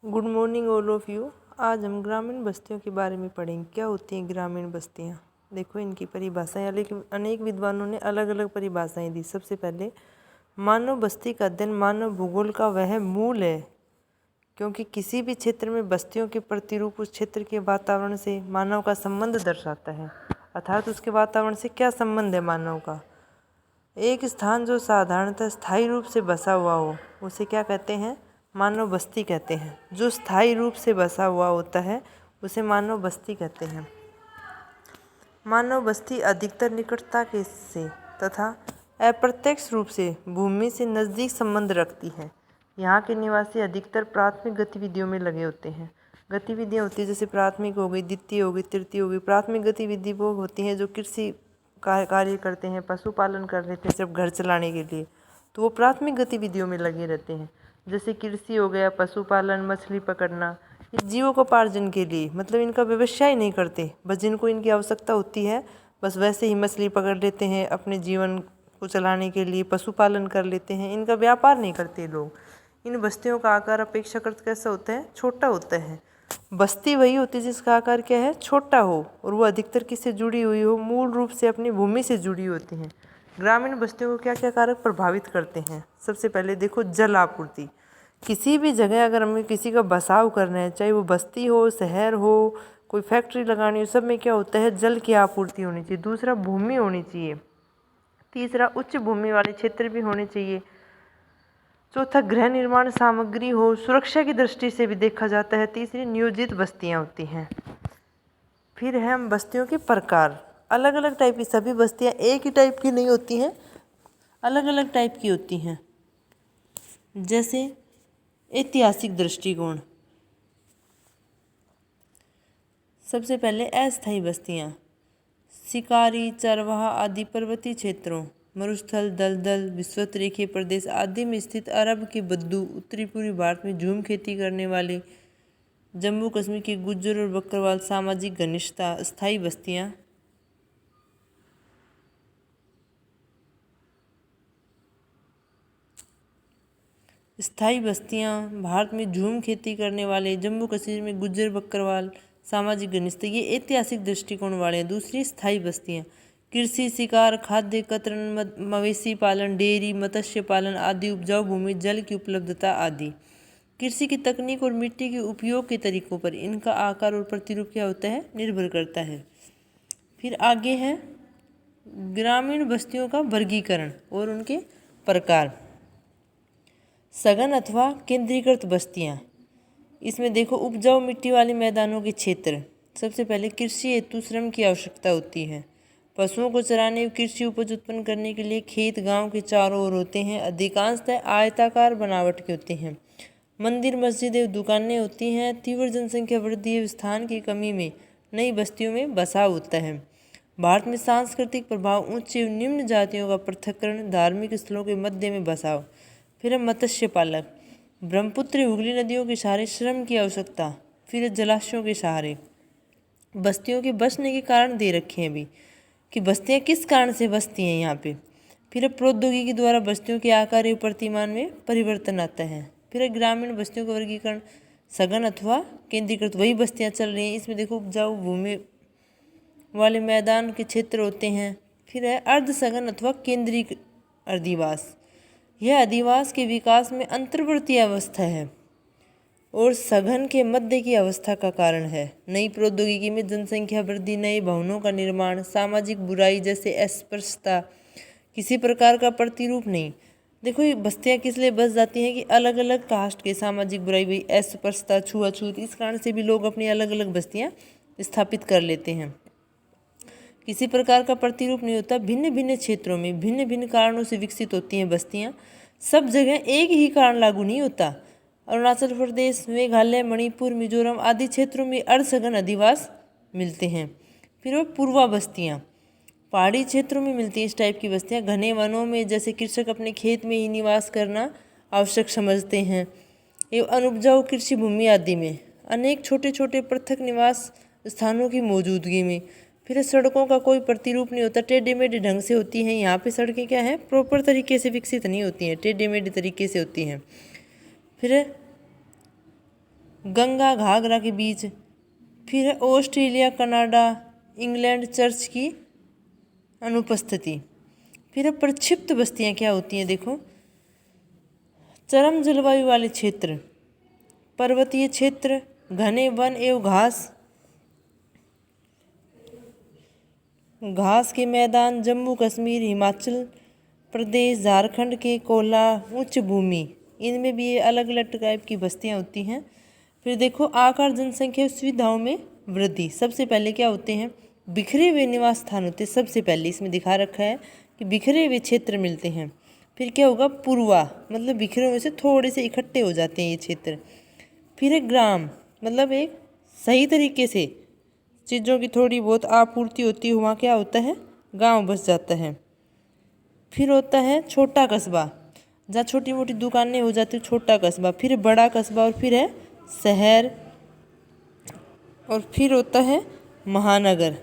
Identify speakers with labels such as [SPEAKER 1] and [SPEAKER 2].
[SPEAKER 1] Good morning all of you. आज हम ग्रामीण बस्तियों के बारे में पढ़ेंगे। क्या होती हैं ग्रामीण बस्तियाँ? देखो, इनकी परिभाषाएं अनेक विद्वानों ने अलग अलग परिभाषाएं दी। सबसे पहले, मानव बस्ती का अध्ययन मानव भूगोल का वह मूल है, क्योंकि किसी भी क्षेत्र में बस्तियों के प्रतिरूप उस क्षेत्र के वातावरण से मानव का संबंध दर्शाता है। अर्थात उसके वातावरण से क्या संबंध है मानव का। एक स्थान जो साधारणतः स्थायी रूप से बसा हुआ हो उसे क्या कहते हैं? मानव बस्ती कहते हैं। जो स्थायी रूप से बसा हुआ होता है उसे मानव बस्ती कहते हैं। मानव बस्ती अधिकतर निकटता के से तथा अप्रत्यक्ष रूप से भूमि से नज़दीक संबंध रखती है। यहाँ के निवासी अधिकतर प्राथमिक गतिविधियों में लगे होते हैं। गतिविधियाँ होती है जैसे प्राथमिक हो गई, द्वितीय हो गई, तृतीय हो गई। प्राथमिक गतिविधि वो होती हैं जो कृषि कार्य करते हैं, पशुपालन कर लेते हैं सिर्फ घर चलाने के लिए, तो वो प्राथमिक गतिविधियों में लगे रहते हैं। जैसे कृषि हो गया, पशुपालन, मछली पकड़ना, ये जीविकोपार्जन के लिए, मतलब इनका व्यवसाय नहीं करते, बस जिनको इनकी आवश्यकता होती है बस वैसे ही मछली पकड़ लेते हैं अपने जीवन को चलाने के लिए, पशुपालन कर लेते हैं। इनका व्यापार नहीं करते लोग। इन बस्तियों का आकार अपेक्षाकृत कैसा होता है? छोटा होता है। बस्ती वही होती है जिसका आकार क्या है? छोटा हो, और वो अधिकतर किससे जुड़ी हुई हो? मूल रूप से अपनी भूमि से जुड़ी होती हैं। ग्रामीण बस्तियों को क्या क्या कारक प्रभावित करते हैं? सबसे पहले देखो, जल आपूर्ति। किसी भी जगह अगर हमें किसी का बसाव करना है, चाहे वो बस्ती हो, शहर हो, कोई फैक्ट्री लगानी हो, सब में क्या होता है? जल की आपूर्ति होनी चाहिए। दूसरा, भूमि होनी चाहिए। तीसरा, उच्च भूमि वाले क्षेत्र भी होने चाहिए। चौथा, गृह निर्माण सामग्री हो, सुरक्षा की दृष्टि से भी देखा जाता है। तीसरी, नियोजित बस्तियां होती हैं। फिर है हम बस्तियों के प्रकार। अलग अलग टाइप की सभी बस्तियां एक ही टाइप की नहीं होती हैं, अलग अलग टाइप की होती हैं। जैसे ऐतिहासिक दृष्टिकोण। सबसे पहले अस्थायी बस्तियां। शिकारी, चरवाहा आदि पर्वतीय क्षेत्रों, मरुस्थल, दलदल, विषुवत-रेखीय प्रदेश आदि में स्थित अरब के बद्दू, उत्तरी पूर्वी भारत में झूम खेती करने वाले, जम्मू कश्मीर के गुज्जर और बकरवाल, सामाजिक घनिष्ठता। स्थायी बस्तियां। स्थायी बस्तियां भारत में झूम खेती करने वाले, जम्मू कश्मीर में गुज्जर बकरवाल, सामाजिक घनिष्ठता, ये ऐतिहासिक दृष्टिकोण वाले हैं। दूसरी, स्थायी बस्तियां। कृषि, शिकार, खाद्य कतरन, मवेशी पालन, डेयरी, मत्स्य पालन आदि, उपजाऊ भूमि, जल की उपलब्धता आदि। कृषि की तकनीक और मिट्टी के उपयोग के तरीकों पर इनका आकार और प्रतिरूप क्या होता है? निर्भर करता है। फिर आगे है ग्रामीण बस्तियों का वर्गीकरण और उनके प्रकार। सघन अथवा केंद्रीकृत बस्तियां। इसमें देखो, उपजाऊ मिट्टी वाले मैदानों के क्षेत्र। सबसे पहले, कृषि हेतु श्रम की आवश्यकता होती है। पशुओं को चराने और कृषि उपज उत्पन्न करने के लिए खेत गांव के चारों ओर होते हैं। अधिकांशतः आयताकार बनावट के होते हैं। मंदिर, मस्जिदें, दुकानें होती हैं। तीव्र जनसंख्या वृद्धि एवं स्थान की कमी में नई बस्तियों में बसाव होता है। भारत में सांस्कृतिक प्रभाव, उच्च एवं निम्न जातियों का पृथक्करण, धार्मिक स्थलों के मध्य में बसाव। फिर है मत्स्य पालक। ब्रह्मपुत्र, हुगली नदियों के सहारे श्रम की आवश्यकता। फिर है जलाशयों के सहारे। बस्तियों के बसने के कारण दे रखे हैं अभी कि बस्तियां किस कारण से बसती हैं यहाँ पे। फिर है प्रौद्योगिकी द्वारा बस्तियों के आकार एवं प्रतिमान में परिवर्तन आता है। फिर है ग्रामीण बस्तियों का वर्गीकरण। सघन अथवा केंद्रीकृत, वही बस्तियां चल रही हैं। इसमें देखो, उपजाऊ भूमि वाले मैदान के क्षेत्र होते हैं। फिर है अर्ध सघन अथवा केंद्रीय अधिवास। यह अधिवास के विकास में अंतर्वर्ती अवस्था है और सघन के मध्य की अवस्था का कारण है। नई प्रौद्योगिकी में जनसंख्या वृद्धि, नए भवनों का निर्माण, सामाजिक बुराई जैसे अस्पृश्यता, किसी प्रकार का प्रतिरूप नहीं। देखो, ये बस्तियां किस लिए बस जाती हैं कि अलग अलग कास्ट के, सामाजिक बुराई भाई, अस्पृश्यता, छुआछूत, इस कारण से भी लोग अपनी अलग अलग बस्तियां स्थापित कर लेते हैं। किसी प्रकार का प्रतिरूप नहीं होता। भिन्न भिन्न क्षेत्रों में भिन्न भिन्न कारणों से विकसित होती हैं बस्तियां। सब जगह एक ही कारण लागू नहीं होता। अरुणाचल प्रदेश, मेघालय, मणिपुर, मिजोरम आदि क्षेत्रों में अर्धसघन अधिवास मिलते हैं। फिर वो पूर्वा बस्तियाँ पहाड़ी क्षेत्रों में मिलती हैं। इस टाइप की बस्तियाँ घने वनों में, जैसे कृषक अपने खेत में ही निवास करना आवश्यक समझते हैं, एवं अनुपजाऊ कृषि भूमि आदि में, अनेक छोटे छोटे पृथक निवास स्थानों की मौजूदगी में। फिर सड़कों का कोई प्रतिरूप नहीं होता, टेढ़े मेढ़े ढंग से होती हैं। यहाँ पे सड़कें क्या हैं? प्रॉपर तरीके से विकसित नहीं होती हैं, टेढ़े मेढ़े तरीके से होती हैं। फिर गंगा घाघरा के बीच। फिर है ऑस्ट्रेलिया, कनाडा, इंग्लैंड चर्च की अनुपस्थिति। फिर है प्रक्षिप्त बस्तियाँ क्या होती हैं, देखो। चरम जलवायु वाले क्षेत्र, पर्वतीय क्षेत्र, घने वन एवं घास के मैदान, जम्मू कश्मीर, हिमाचल प्रदेश, झारखंड के कोला उच्च भूमि, इनमें भी ये अलग अलग टाइप की बस्तियाँ होती हैं। फिर देखो आकार, जनसंख्या, सुविधाओं में वृद्धि। सबसे पहले क्या होते हैं, बिखरे हुए निवास स्थान होते हैं। सबसे पहले इसमें दिखा रखा है कि बिखरे हुए क्षेत्र मिलते हैं। फिर क्या होगा, पूर्वा, मतलब बिखरे हुए से थोड़े से इकट्ठे हो जाते हैं ये क्षेत्र। फिर है ग्राम, मतलब एक सही तरीके से चीज़ों की थोड़ी बहुत आपूर्ति होती है, वहाँ क्या होता है, गांव बस जाता है। फिर होता है छोटा कस्बा, जहाँ छोटी मोटी दुकानें हो जाती है, छोटा कस्बा। फिर बड़ा कस्बा, और फिर है शहर, और फिर होता है महानगर।